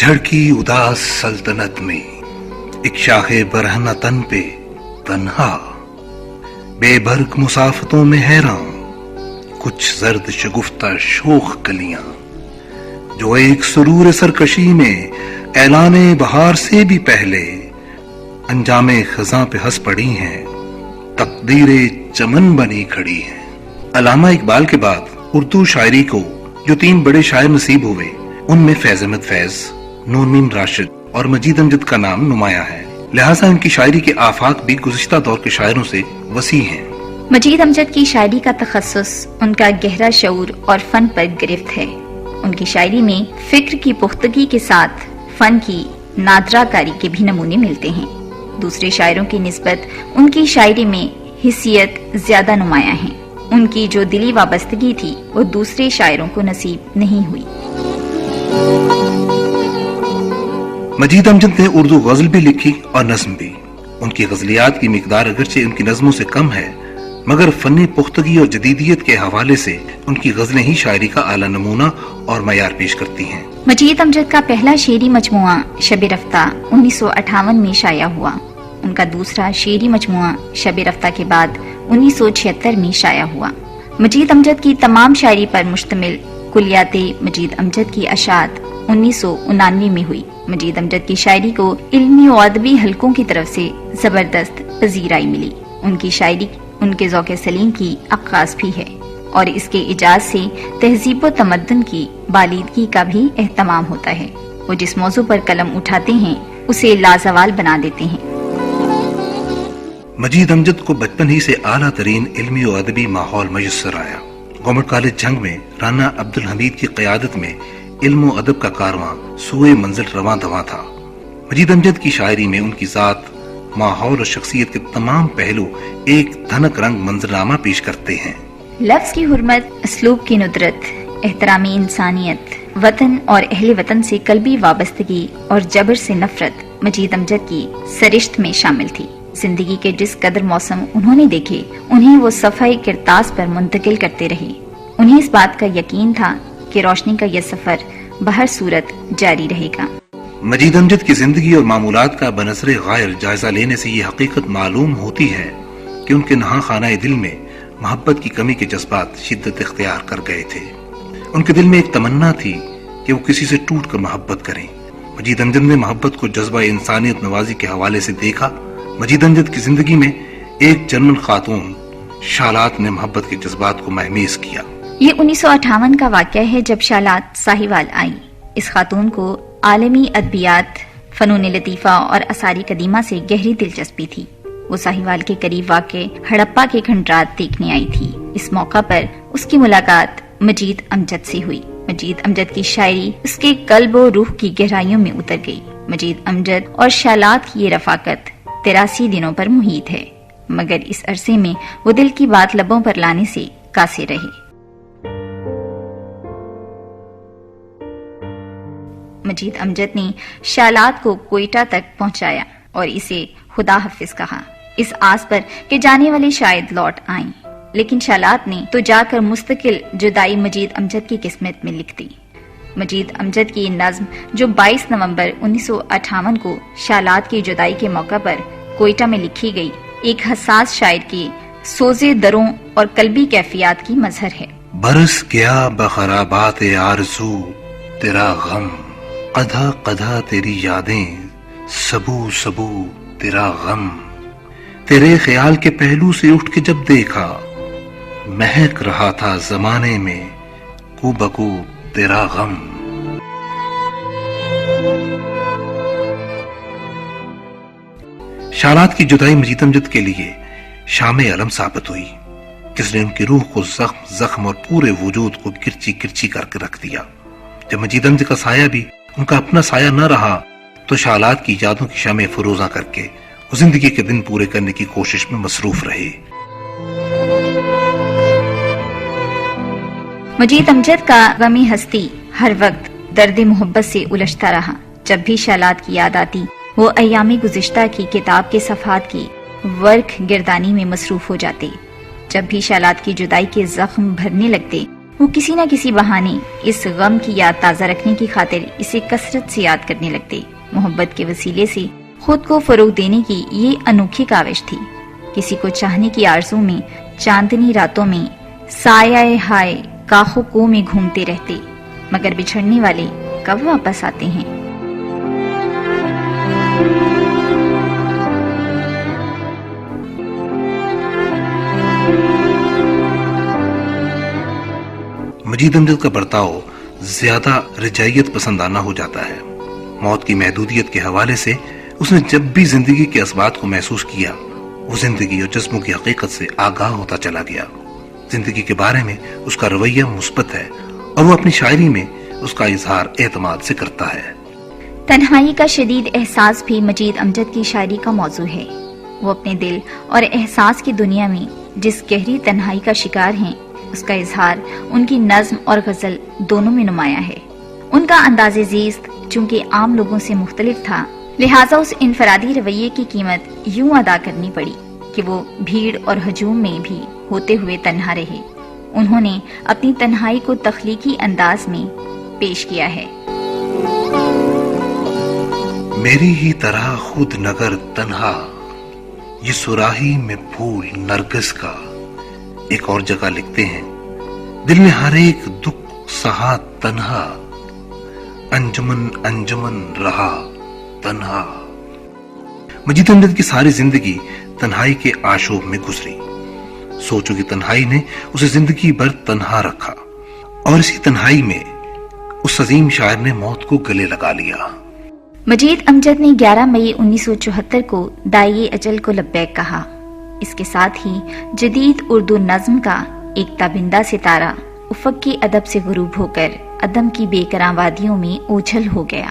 جھڑکی اداس سلطنت میں ایک شاخ برہنہ تن پہ تنہا، بے برگ مسافتوں میں حیراں کچھ زرد شگفتہ شوخ کلیاں، جو ایک سرور سرکشی میں اعلان بہار سے بھی پہلے انجام خزاں پہ ہنس پڑی ہیں، تقدیر چمن بنی کھڑی ہیں۔ علامہ اقبال کے بعد اردو شاعری کو جو 3 بڑے شاعر نصیب ہوئے، ان میں فیض احمد فیض، نورمین راشد اور مجید امجد کا نام نمایاں ہے، لہٰذا ان کی شاعری کے آفاق بھی گزشتہ دور کے شاعروں سے وسیع ہیں۔ مجید امجد کی شاعری کا تخصص ان کا گہرا شعور اور فن پر گرفت ہے۔ ان کی شاعری میں فکر کی پختگی کے ساتھ فن کی نادرہ کاری کے بھی نمونے ملتے ہیں۔ دوسرے شاعروں کی نسبت ان کی شاعری میں حسیت زیادہ نمایاں ہیں۔ ان کی جو دلی وابستگی تھی وہ دوسرے شاعروں کو نصیب نہیں ہوئی۔ مجید امجد نے اردو غزل بھی لکھی اور نظم بھی۔ ان کی غزلیات کی مقدار اگرچہ ان کی نظموں سے کم ہے، مگر فنی پختگی اور جدیدیت کے حوالے سے ان کی غزلیں ہی شاعری کا اعلیٰ نمونہ اور معیار پیش کرتی ہیں۔ مجید امجد کا پہلا شعری مجموعہ شب رفتہ 1958 میں شائع ہوا۔ ان کا دوسرا شعری مجموعہ شب رفتہ کے بعد 1976 میں شائع ہوا۔ مجید امجد کی تمام شاعری پر مشتمل کلیات مجید امجد کی اشاعت 1999 میں ہوئی۔ مجید امجد کی شاعری کو علمی و ادبی حلقوں کی طرف سے زبردست پذیرائی ملی۔ ان کی شاعری ان کے ذوق سلیم کی عکاس بھی ہے، اور اس کے اعجاز سے تہذیب و تمدن کی بالیدگی کا بھی اہتمام ہوتا ہے۔ وہ جس موضوع پر قلم اٹھاتے ہیں اسے لازوال بنا دیتے ہیں۔ مجید امجد کو بچپن ہی سے اعلیٰ ترین علمی و ادبی ماحول میسر آیا۔ گورنمنٹ کالج جنگ میں رانا عبدالحمید کی قیادت میں علم و ادب کا کارواں سوئے منزل رواں دواں تھا۔ مجید امجد کی شاعری میں ان کی ذات، ماحول اور شخصیت کے تمام پہلو ایک دھنک رنگ منظرنامہ پیش کرتے ہیں۔ لفظ کی حرمت، اسلوب کی ندرت، احترامی انسانیت، وطن اور اہل وطن سے قلبی وابستگی اور جبر سے نفرت مجید امجد کی سرشت میں شامل تھی۔ زندگی کے جس قدر موسم انہوں نے دیکھے، انہیں وہ صفحہ کرتاس پر منتقل کرتے رہے۔ انہیں اس بات کا یقین تھا کہ روشنی کا یہ سفر بہر صورت جاری رہے گا۔ مجید امجد کی زندگی اور معمولات کا بنظر غائر جائزہ لینے سے یہ حقیقت معلوم ہوتی ہے کہ ان کے نہاں خانہ دل میں محبت کی کمی کے جذبات شدت اختیار کر گئے تھے۔ ان کے دل میں ایک تمنا تھی کہ وہ کسی سے ٹوٹ کر محبت کریں۔ مجید امجد نے محبت کو جذبہ انسانیت نوازی کے حوالے سے دیکھا۔ مجید امجد کی زندگی میں ایک جرمن خاتون شالات نے محبت کے جذبات کو مہمیز کیا۔ یہ 1958 کا واقعہ ہے جب شالات ساہیوال آئی۔ اس خاتون کو عالمی ادبیات، فنون لطیفہ اور آثار قدیمہ سے گہری دلچسپی تھی۔ وہ ساہیوال کے قریب واقع ہڑپا کے کھنڈرات دیکھنے آئی تھی۔ اس موقع پر اس کی ملاقات مجید امجد سے ہوئی۔ مجید امجد کی شاعری اس کے قلب و روح کی گہرائیوں میں اتر گئی۔ مجید امجد اور شالات کی یہ رفاقت 83 دنوں پر محیط ہے، مگر اس عرصے میں وہ دل کی بات لبوں پر لانے سے قاصر رہے۔ مجید امجد نے شالات کو کوئٹہ تک پہنچایا اور اسے خدا حافظ کہا، اس آس پر کہ جانے والی شاید لوٹ آئیں، لیکن شالات نے تو جا کر مستقل جدائی مجید امجد کی قسمت میں لکھ دی۔ مجید امجد کی نظم جو 22 نومبر 1958 کو شالات کی جدائی کے موقع پر کوئٹہ میں لکھی گئی، ایک حساس شاعر کی سوزے دروں اور قلبی کیفیات کی مظہر ہے۔ برس گیا بخرابات آرزو تیرا غم، قدھا قدھا تیری یادیں، سبو سبو تیرا غم، تیرے خیال کے پہلو سے اٹھ کے جب دیکھا، مہک رہا تھا زمانے میں کو بکو تیرا غم۔ شالات کی جدائی مجید امجد کے لیے شام علم ثابت ہوئی، جس نے ان کی روح کو زخم اور پورے وجود کو کرچی کرچی کر کے رکھ دیا۔ جب مجید امجد کا سایہ بھی ان کا اپنا سایہ نہ رہا تو شالات کی یادوں کی شمع فروزاں کر کے وہ زندگی کے دن پورے کرنے کی کوشش میں مصروف رہے۔ مجید امجد کا غمی ہستی ہر وقت درد محبت سے الجھتا رہا۔ جب بھی شالات کی یاد آتی وہ ایام گزشتہ کی کتاب کے صفحات کی ورق گردانی میں مصروف ہو جاتے۔ جب بھی شالات کی جدائی کے زخم بھرنے لگتے وہ کسی نہ کسی بہانے اس غم کی یاد تازہ رکھنے کی خاطر اسے کثرت سے یاد کرنے لگتے۔ محبت کے وسیلے سے خود کو فروغ دینے کی یہ انوکھی کاوش تھی۔ کسی کو چاہنے کی آرزو میں چاندنی راتوں میں سایہ ہائے کاخوں کو میں گھومتے رہتے، مگر بچھڑنے والے کب واپس آتے ہیں؟ مجید امجد کا برتاؤ زیادہ رجعیت پسندانہ ہو جاتا ہے۔ موت کی محدودیت کے حوالے سے اس نے جب بھی زندگی کے اسبات کو محسوس کیا، وہ زندگی اور جسموں کی حقیقت سے آگاہ ہوتا چلا گیا۔ زندگی کے بارے میں اس کا رویہ مثبت ہے اور وہ اپنی شاعری میں اس کا اظہار اعتماد سے کرتا ہے۔ تنہائی کا شدید احساس بھی مجید امجد کی شاعری کا موضوع ہے۔ وہ اپنے دل اور احساس کی دنیا میں جس گہری تنہائی کا شکار ہیں، اس کا اظہار ان کی نظم اور غزل دونوں میں نمایاں ہے۔ ان کا انداز زیست چونکہ عام لوگوں سے مختلف تھا، لہٰذا اس انفرادی رویے کی قیمت یوں ادا کرنی پڑی کہ وہ بھیڑ اور ہجوم میں بھی ہوتے ہوئے تنہا رہے۔ انہوں نے اپنی تنہائی کو تخلیقی انداز میں پیش کیا ہے۔ میری ہی طرح خود نگر تنہا، یہ سراہی میں پھول نرگس کا۔ ایک اور جگہ لکھتے ہیں، دل نے ہر ایک دکھ سہا تنہا، انجمن انجمن رہا تنہا۔ مجید امجد کی ساری زندگی تنہائی کے آشوب میں گزری۔ سوچو کہ تنہائی نے اسے زندگی بھر تنہا رکھا، اور اسی تنہائی میں اس عظیم شاعر نے موت کو گلے لگا لیا۔ مجید امجد نے 11 مئی 1974 کو دائی اجل کو لبیک کہا۔ اس کے ساتھ ہی جدید اردو نظم کا ایک تابندہ ستارہ افق کے ادب سے غروب ہو کر عدم کی بے کراں وادیوں میں اوجھل ہو گیا۔